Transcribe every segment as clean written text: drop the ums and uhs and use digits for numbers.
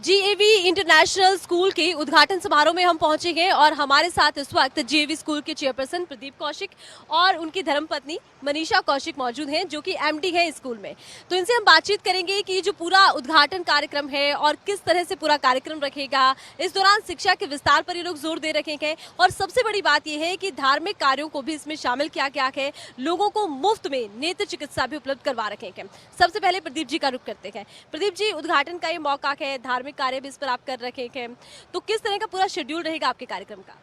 GAV international school के उद्घाटन समारोह में हम पहुंचे हैं और हमारे साथ इस वक्त जीएवी स्कूल के चेयरपर्सन प्रदीप कौशिक और उनकी धर्मपत्नी मनीषा कौशिक मौजूद हैं, जो कि एमडी है इस स्कूल में। तो इनसे हम बातचीत करेंगे कि जो पूरा उद्घाटन कार्यक्रम है और किस तरह से पूरा कार्यक्रम रखेगा, इस दौरान शिक्षा के विस्तार पर ये लोग जोर दे रखे हैं और सबसे बड़ी बात यह है कि धार्मिक कार्यों को भी इसमें शामिल किया गया है। लोगों को मुफ्त में नेत्र चिकित्सा भी उपलब्ध करवा रखे हैं। सबसे पहले प्रदीप जी का रुख करते हैं। प्रदीप जी, उद्घाटन का ये मौका है, धार्मिक कार्य भी इस पर आप कर रखे हैं, तो किस तरह का पूरा शेड्यूल रहेगा आपके कार्यक्रम का?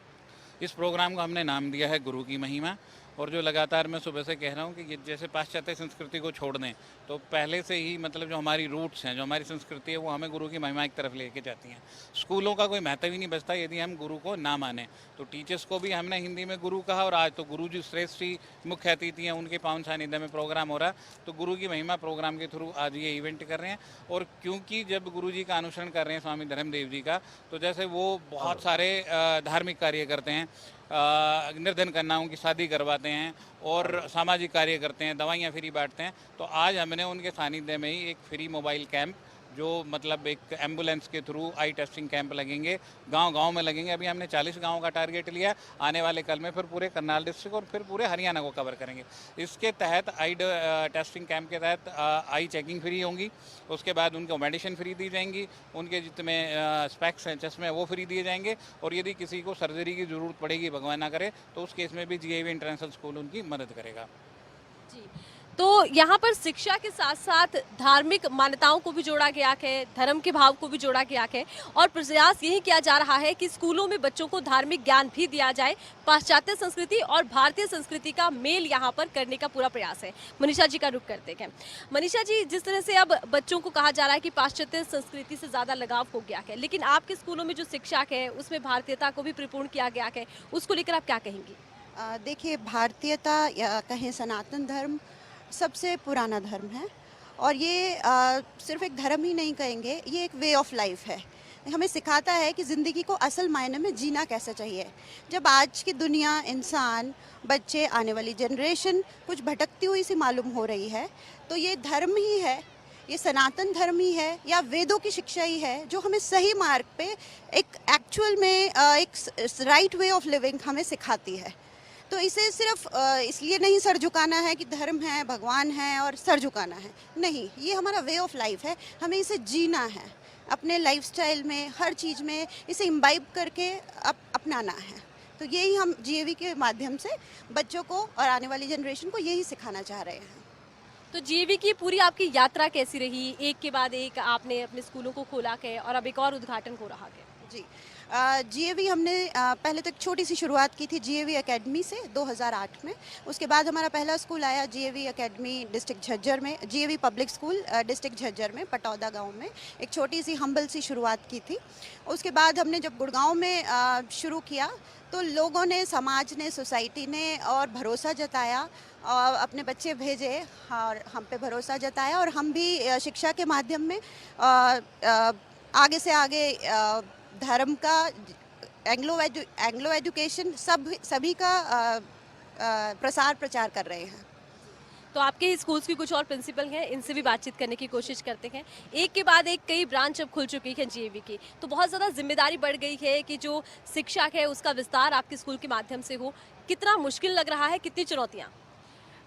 इस प्रोग्राम को हमने नाम दिया है गुरु की महिमा। और जो लगातार मैं सुबह से कह रहा हूँ कि ये जैसे पाश्चात्य संस्कृति को छोड़ दें, तो पहले से ही मतलब जो हमारी रूट्स हैं, जो हमारी संस्कृति है, वो हमें गुरु की महिमा की तरफ लेके जाती हैं। स्कूलों का कोई महत्व ही नहीं बचता यदि हम गुरु को ना माने। तो टीचर्स को भी हमने हिंदी में गुरु कहा और आज तो गुरु जी श्रेष्ठ ही मुख्य अतिथि हैं, उनके पावन सानिध्य में प्रोग्राम हो रहा। तो गुरु की महिमा प्रोग्राम के थ्रू आज ये इवेंट कर रहे हैं। और क्योंकि जब गुरु जी का अनुसरण कर रहे हैं स्वामी धर्मदेव जी का, तो जैसे वो बहुत सारे धार्मिक कार्य करते हैं, निर्धन कन्याओं की शादी करवाते हैं और सामाजिक कार्य करते हैं, दवाइयाँ फ्री बांटते हैं। तो आज हमने उनके सानिध्य में ही एक फ्री मोबाइल कैंप, जो मतलब एक एम्बुलेंस के थ्रू आई टेस्टिंग कैंप लगेंगे, गांव-गांव में लगेंगे। अभी हमने 40 गांवों का टारगेट लिया। आने वाले कल में फिर पूरे करनाल डिस्ट्रिक्ट और फिर पूरे हरियाणा को कवर करेंगे। इसके तहत आई टेस्टिंग कैंप के तहत आई चेकिंग फ्री होंगी। उसके बाद उनको मेडिसिन फ्री दी जाएंगी, उनके जितने स्पेक्स हैं, चश्मे, वो फ्री दिए जाएंगे। और यदि किसी को सर्जरी की ज़रूरत पड़ेगी, भगवान ना करे, तो उस केस में भी जीएवी इंटरनेशनल स्कूल उनकी मदद करेगा। जी, तो यहाँ पर शिक्षा के साथ साथ धार्मिक मान्यताओं को भी जोड़ा गया है, धर्म के भाव को भी जोड़ा गया है और प्रयास यही किया जा रहा है कि स्कूलों में बच्चों को धार्मिक ज्ञान भी दिया जाए। पाश्चात्य संस्कृति और भारतीय संस्कृति का मेल यहाँ पर करने का पूरा प्रयास है। मनीषा जी का रुख करते हैं। मनीषा जी, जिस तरह से अब बच्चों को कहा जा रहा है कि पाश्चात्य संस्कृति से ज़्यादा लगाव हो गया है, लेकिन आपके स्कूलों में जो शिक्षा है उसमें भारतीयता को भी परिपूर्ण किया गया है, उसको लेकर आप क्या कहेंगी? देखिए, भारतीयता या कहें सनातन धर्म सबसे पुराना धर्म है और ये सिर्फ एक धर्म ही नहीं कहेंगे, ये एक वे ऑफ लाइफ है। हमें सिखाता है कि ज़िंदगी को असल मायने में जीना कैसे चाहिए। जब आज की दुनिया, इंसान, बच्चे, आने वाली जनरेशन कुछ भटकती हुई सी मालूम हो रही है, तो ये धर्म ही है, ये सनातन धर्म ही है या वेदों की शिक्षा ही है जो हमें सही मार्ग पे एक एक्चुअल में एक राइट वे ऑफ लिविंग हमें सिखाती है। तो इसे सिर्फ इसलिए नहीं सर झुकाना है कि धर्म है, भगवान है और सर झुकाना है, नहीं, ये हमारा वे ऑफ लाइफ है। हमें इसे जीना है, अपने लाइफस्टाइल में, हर चीज़ में इसे इम्बाइब करके अपनाना है। तो यही हम जीएवी के माध्यम से बच्चों को और आने वाली जनरेशन को यही सिखाना चाह रहे हैं। तो जीएवी की पूरी आपकी यात्रा कैसी रही? एक के बाद एक आपने अपने स्कूलों को खोला है और अब एक और उद्घाटन हो रहा है। जी, जीएवी हमने पहले तो एक छोटी सी शुरुआत की थी जीएवी एकेडमी से 2008 में। उसके बाद हमारा पहला स्कूल आया जीएवी एकेडमी डिस्ट्रिक्ट झज्जर में, GAV public school district Jhajjar में, पटौदा गांव में। एक छोटी सी हम्बल सी शुरुआत की थी। उसके बाद हमने जब गुड़गांव में शुरू किया, तो लोगों ने, समाज ने, सोसाइटी ने और भरोसा जताया और अपने बच्चे भेजे और हम पे भरोसा जताया और हम भी शिक्षा के माध्यम में आगे से आगे धर्म का, एंग्लो एजुकेशन सभी का प्रसार प्रचार कर रहे हैं। तो आपके स्कूल्स की कुछ और प्रिंसिपल हैं, इनसे भी बातचीत करने की कोशिश करते हैं। एक के बाद एक कई ब्रांच अब खुल चुकी है जीएवी की, तो बहुत ज़्यादा जिम्मेदारी बढ़ गई है कि जो शिक्षा है उसका विस्तार आपके स्कूल के माध्यम से हो। कितना मुश्किल लग रहा है, कितनी चुनौतियाँ?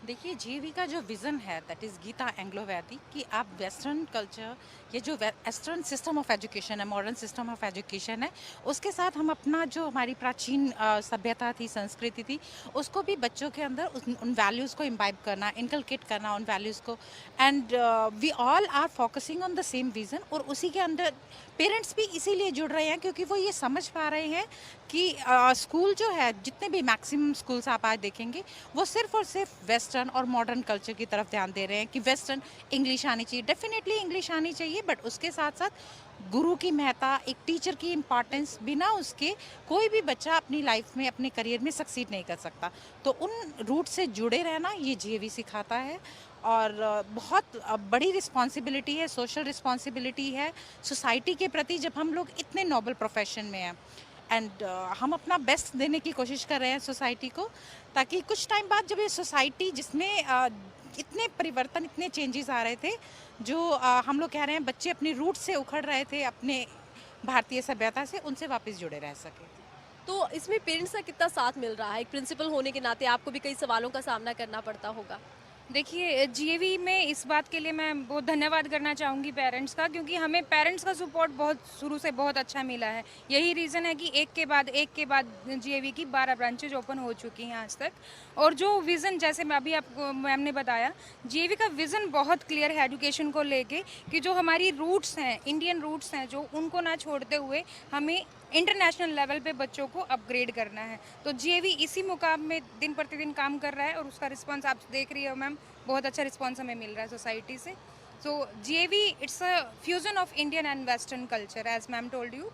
देखिए, जीवी का जो विज़न है, दैट इज़ गीता एंग्लो वैदिक, कि आप वेस्टर्न कल्चर, ये जो वेस्टर्न सिस्टम ऑफ एजुकेशन है, मॉडर्न सिस्टम ऑफ एजुकेशन है, उसके साथ हम अपना जो हमारी प्राचीन सभ्यता थी, संस्कृति थी, उसको भी बच्चों के अंदर उन वैल्यूज़ को इम्बाइब करना, इनकलकेट करना उन वैल्यूज़ को। And we all are focusing on the same vision. और उसी के अंदर पेरेंट्स भी इसीलिए जुड़ रहे हैं क्योंकि वो ये समझ पा रहे हैं कि स्कूल जो है, जितने भी मैक्सिमम स्कूल्स आप आज देखेंगे, वो सिर्फ और सिर्फ वेस्टर्न और मॉडर्न कल्चर की तरफ ध्यान दे रहे हैं कि वेस्टर्न इंग्लिश आनी चाहिए। डेफिनेटली इंग्लिश आनी चाहिए, बट उसके साथ साथ गुरु की महत्ता, एक टीचर की इम्पॉर्टेंस, बिना उसके कोई भी बच्चा अपनी लाइफ में, अपने करियर में सक्सीड नहीं कर सकता। तो उन रूट से जुड़े रहना ये जीएवी सिखाता है। और बहुत बड़ी रिस्पॉन्सिबिलिटी है, सोशल रिस्पॉन्सिबिलिटी है सोसाइटी के प्रति, जब हम लोग इतने नोबल प्रोफेशन में हैं। एंड हम अपना बेस्ट देने की कोशिश कर रहे हैं सोसाइटी को, ताकि कुछ टाइम बाद जब ये सोसाइटी जिसमें इतने परिवर्तन, इतने चेंजेस आ रहे थे, जो हम लोग कह रहे हैं बच्चे अपने रूट से उखड़ रहे थे, अपने भारतीय सभ्यता से उनसे वापस जुड़े रह सके। तो इसमें पेरेंट्स का कितना साथ मिल रहा है? एक प्रिंसिपल होने के नाते आपको भी कई सवालों का सामना करना पड़ता होगा। देखिए जीएवी में इस बात के लिए मैं बहुत धन्यवाद करना चाहूँगी पेरेंट्स का, क्योंकि हमें पेरेंट्स का सपोर्ट बहुत शुरू से बहुत अच्छा मिला है। यही रीज़न है कि एक के बाद जीएवी की 12 ब्रांचेज ओपन हो चुकी हैं आज तक। और जो विज़न, जैसे मैं अभी आपको मैम ने बताया, जीएवी का विज़न बहुत क्लियर है एजुकेशन को लेके, कि जो हमारी रूट्स हैं, इंडियन रूट्स हैं, जो उनको ना छोड़ते हुए हमें इंटरनेशनल लेवल पे बच्चों को अपग्रेड करना है। तो जीएवी इसी मुकाम में दिन प्रतिदिन काम कर रहा है और उसका रिस्पांस आप देख रही हो मैम, बहुत अच्छा रिस्पांस हमें मिल रहा है सोसाइटी से। So GAV it's a fusion of Indian and western culture as ma'am told you.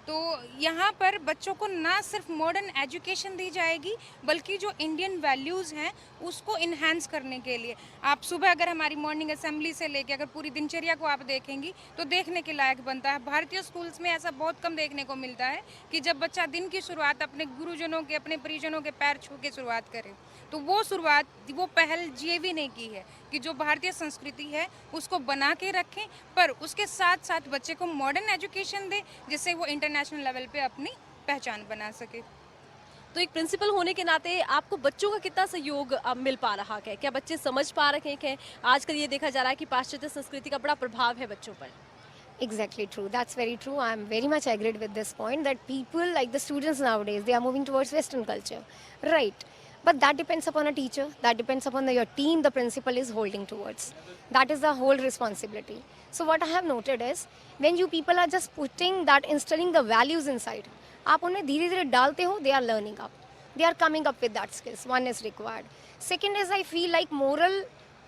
तो यहाँ पर बच्चों को ना सिर्फ मॉडर्न एजुकेशन दी जाएगी, बल्कि जो इंडियन वैल्यूज़ हैं उसको इन्हांस करने के लिए आप सुबह अगर हमारी मॉर्निंग असेंबली से लेके अगर पूरी दिनचर्या को आप देखेंगी तो देखने के लायक बनता है। भारतीय स्कूल्स में ऐसा बहुत कम देखने को मिलता है कि जब बच्चा दिन की शुरुआत अपने गुरुजनों के, अपने परिजनों के पैर छू के शुरुआत करे। तो वो पहल जीएवी ने की है कि जो भारतीय संस्कृति है उसको बना के रखें, पर उसके साथ साथ बच्चे को मॉडर्न एजुकेशन दे जिससे वो इंटरनेशनल लेवल पे अपनी पहचान बना सके। तो एक प्रिंसिपल होने के नाते आपको बच्चों का कितना सहयोग मिल पा रहा है? क्या बच्चे समझ पा रहे हैं? आजकल ये देखा जा रहा है कि पाश्चात्य संस्कृति का बड़ा प्रभाव है बच्चों पर। Exactly true. That's very true. I am very much agreed with this point that people like the students nowadays, they are moving towards Western culture. Right. But that depends upon a teacher. That depends upon your team the principal is holding towards. That is the whole responsibility. So what I have noted is when you people are just putting that, instilling the values inside, आप उन्हें धीरे धीरे डालते हो, they are learning up. They are coming up with that skills. One is required. Second is I feel like moral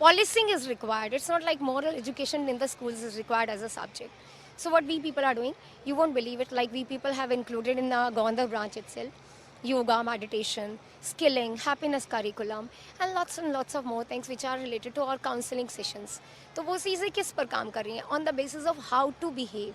policing is required. It's not like moral education in the schools is required as a subject. So what we people are doing, you won't believe it, like we people have included in the Gondar branch itself, yoga, meditation, skilling, happiness curriculum and lots of more things which are related to our counseling sessions. तो वो चीज़ें किस पर काम कर रही हैं? On the basis of how to behave.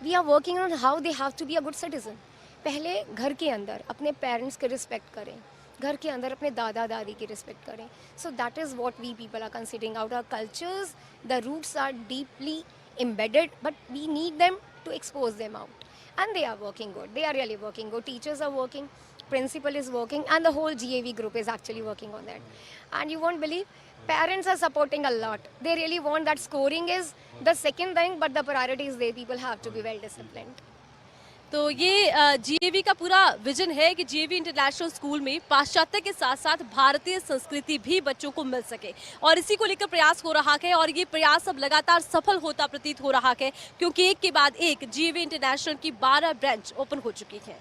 We are working on how they have to be a good citizen. पहले घर के अंदर अपने पेरेंट्स के रिस्पेक्ट करें, घर के अंदर अपने दादा दादी की रिस्पेक्ट करें. So that is what we people are considering out our cultures. The roots are deeply embedded, but we need them to expose them out. And they are working good. They are really working good. Teachers are working, principal is working, and the whole GAV group is actually working on that. And you won't believe, parents are supporting a lot. They really want that scoring is the second thing, but the priority is they people have to be well disciplined. तो ये GAV का पूरा vision है कि GAV international school में पाश्चात्य के साथ साथ भारतीय संस्कृति भी बच्चों को मिल सके, और इसी को लेकर प्रयास हो रहा है और ये प्रयास अब लगातार सफल होता प्रतीत हो रहा है, क्योंकि एक के बाद एक जीएवी इंटरनेशनल की 12 ब्रांच ओपन हो चुकी है।